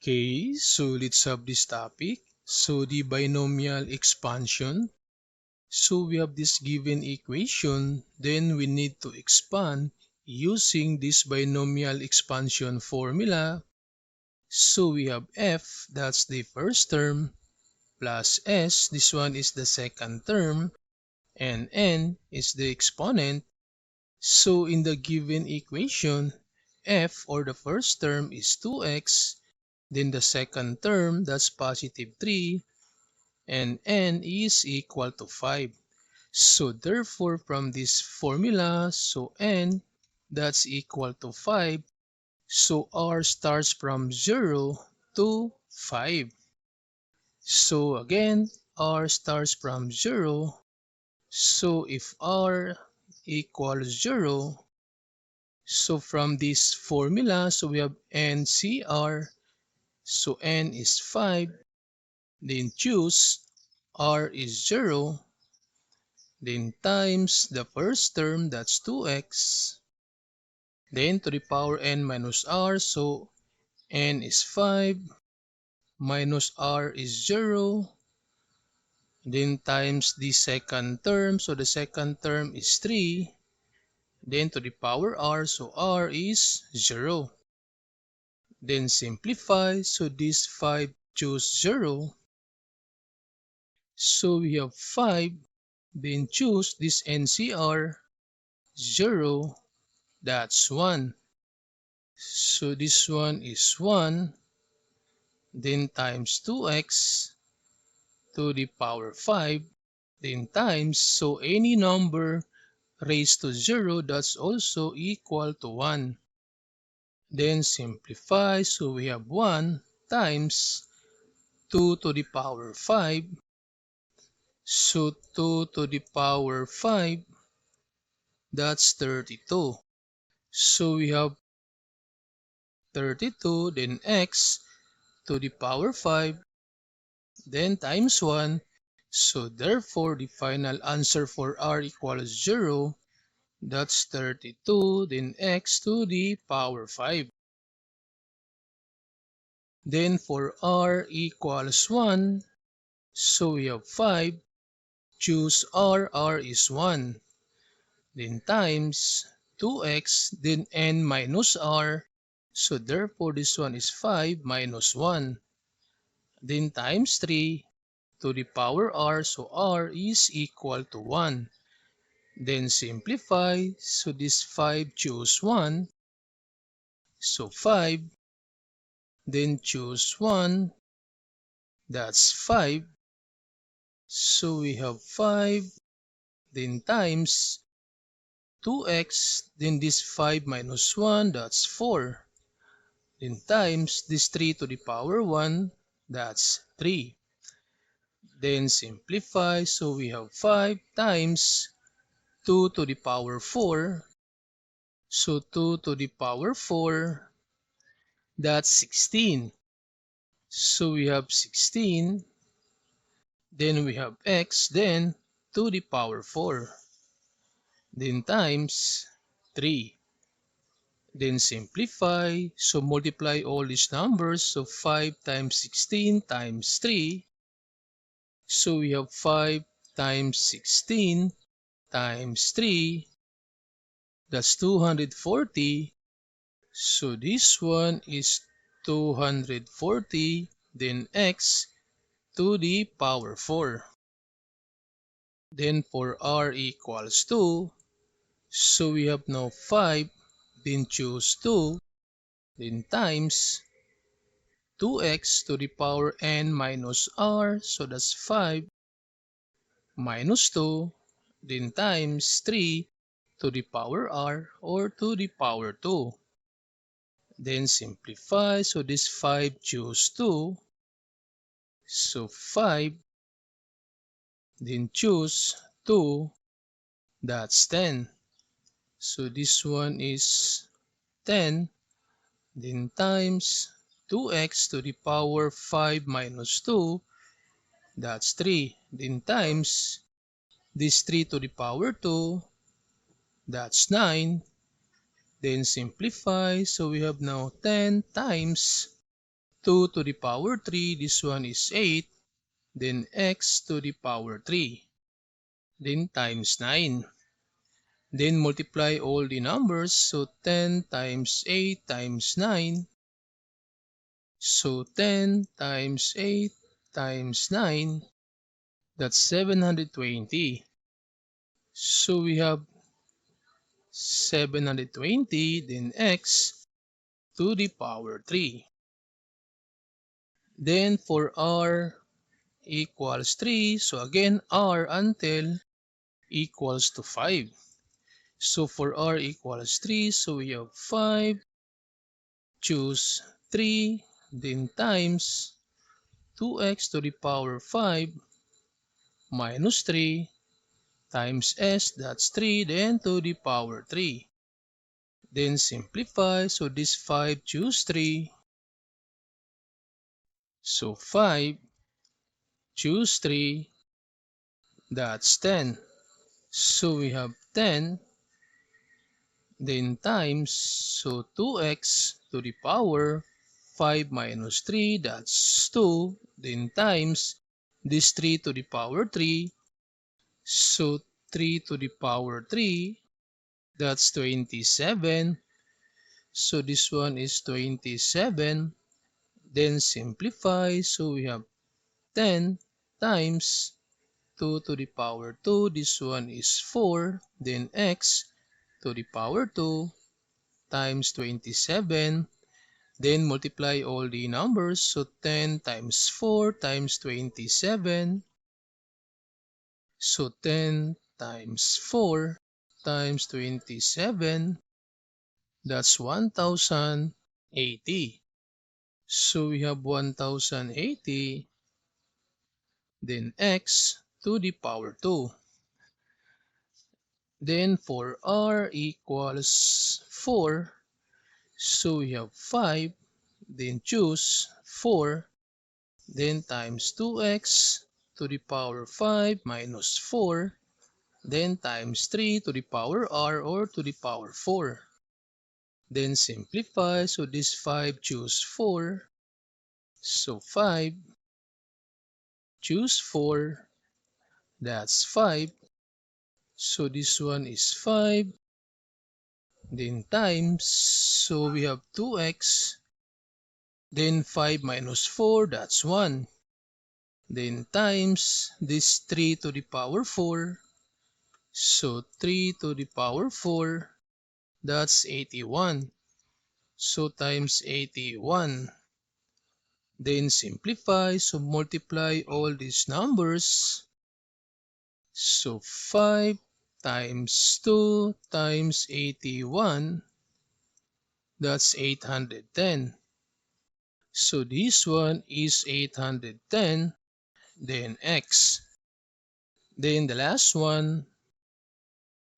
Okay, so let's have this topic. So the binomial expansion. So we have this given equation, then we need to expand using this binomial expansion formula. So we have f, that's the first term, plus s, this one is the second term, and n is the exponent. So in the given equation, f or the first term is 2x, then the second term, that's positive 3, and n is equal to 5. So therefore, from this formula, so n, that's equal to 5. So r starts from 0 to 5. So again, r starts from 0. So if r equals 0, so from this formula, so we have NCR, so n is 5, then choose r is 0, then times the first term, that's 2x, then to the power n minus r, so n is 5, minus r is 0, then times the second term, so the second term is 3, then to the power r, so r is 0. Then simplify, so this 5 choose 0. So we have 5, then choose this NCR, 0, that's 1. So this one is 1, then times 2x to the power 5, then times, so any number raised to 0, that's also equal to 1. Then simplify, so we have 1 times 2 to the power 5. So 2 to the power 5, that's 32. So we have 32, then x to the power 5, then times 1. So therefore, the final answer for r equals 0. That's 32, then x to the power 5. Then for r equals 1, so we have 5. Choose r is 1. Then times 2x, then n minus r. So therefore, this one is 5 minus 1. Then times 3 to the power r, so r is equal to 1. Then simplify, so this 5 choose 1. So 5, then choose 1, that's 5. So we have 5, then times 2x, then this 5 minus 1, that's 4. Then times this 3 to the power 1, that's 3. Then simplify, so we have 5 times 2 to the power 4. So 2 to the power 4, that's 16. So we have 16. Then we have x, then to the power 4. Then times 3. Then simplify, so multiply all these numbers. So 5 times 16 times 3. So we have 5 times 16 times 3. That's 240. So this one is 240. Then x to the power 4. Then for r equals 2. So we have now 5. Then choose 2. Then times 2x to the power n minus r, so that's 5 minus 2, then times 3 to the power r, or to the power 2. Then simplify, so this 5 choose 2, so 5, then choose 2, that's 10. So this one is 10, then times 2x to the power 5 minus 2, that's 3. Then times this 3 to the power 2, that's 9. Then simplify, so we have now 10 times 2 to the power 3, this one is 8, then x to the power 3, then times 9. Then multiply all the numbers, so 10 times 8 times 9. So 10 times 8 times 9, that's 720. So we have 720, then x to the power 3. Then for r equals 3, so again r until equals to 5. So for r equals 3, so we have 5, choose 3, then times 2x to the power 5 minus 3 times s, that's 3, then to the power 3. Then simplify, so this 5 choose 3. So 5 choose 3, that's 10. So we have 10, then times, so 2x to the power 5 minus 3, that's 2, then times this 3 to the power 3, so 3 to the power 3, that's 27. So this one is 27. Then simplify, so we have 10 times 2 to the power 2, this one is 4, then x to the power 2 times 27, then multiply all the numbers, so 10 times 4 times 27, so 10 times 4 times 27, that's 1080. So we have 1080, then x to the power 2. Then for r equals 4, so we have 5, then choose 4, then times 2x to the power 5 minus 4, then times 3 to the power r or to the power 4. Then simplify, so this 5 choose 4, so 5 choose 4, that's 5. So this one is 5, then times, so we have 2x, then 5 minus 4, that's 1. Then times this 3 to the power 4, so 3 to the power 4, that's 81. So times 81. Then simplify, so multiply all these numbers. So 5 times 2 times 81, that's 810. So this one is 810, then x. Then the last one,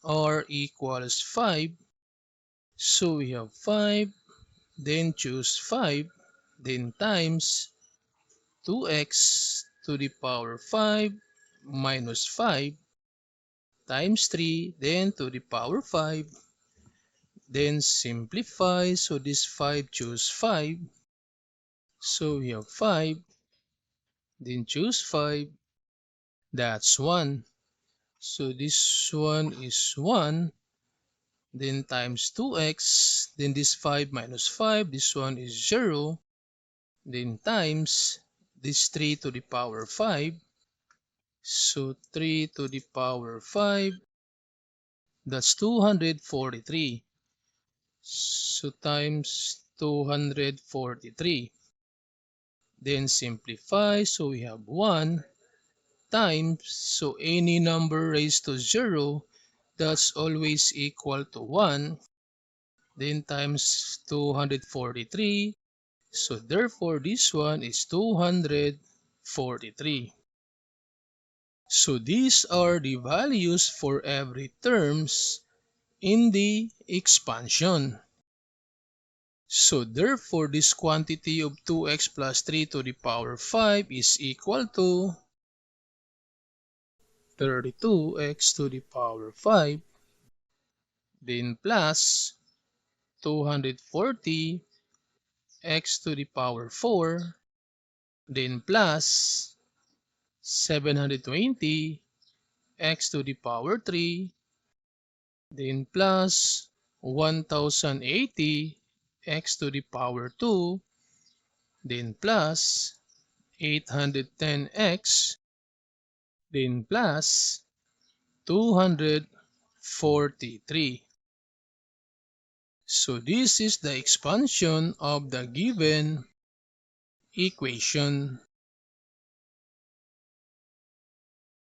r equals 5. So we have 5, then choose 5, then times 2x to the power 5 minus 5 times 3, then to the power 5. Then simplify, so this 5 choose 5. So we have 5, then choose 5, that's 1. So this one is 1, then times 2x, then this 5 minus 5, this one is 0, then times this 3 to the power 5, so 3 to the power 5, that's 243. So times 243. Then simplify, so we have 1 times, so any number raised to 0, that's always equal to 1. Then times 243. So therefore this one is 243. So these are the values for every terms in the expansion. So therefore this quantity of 2x plus 3 to the power 5 is equal to 32x to the power 5, then plus 240 x to the power 4, then plus 720 x to the power 3, then plus 1080 x to the power 2, then plus 810x, then plus 243. So this is the expansion of the given equation.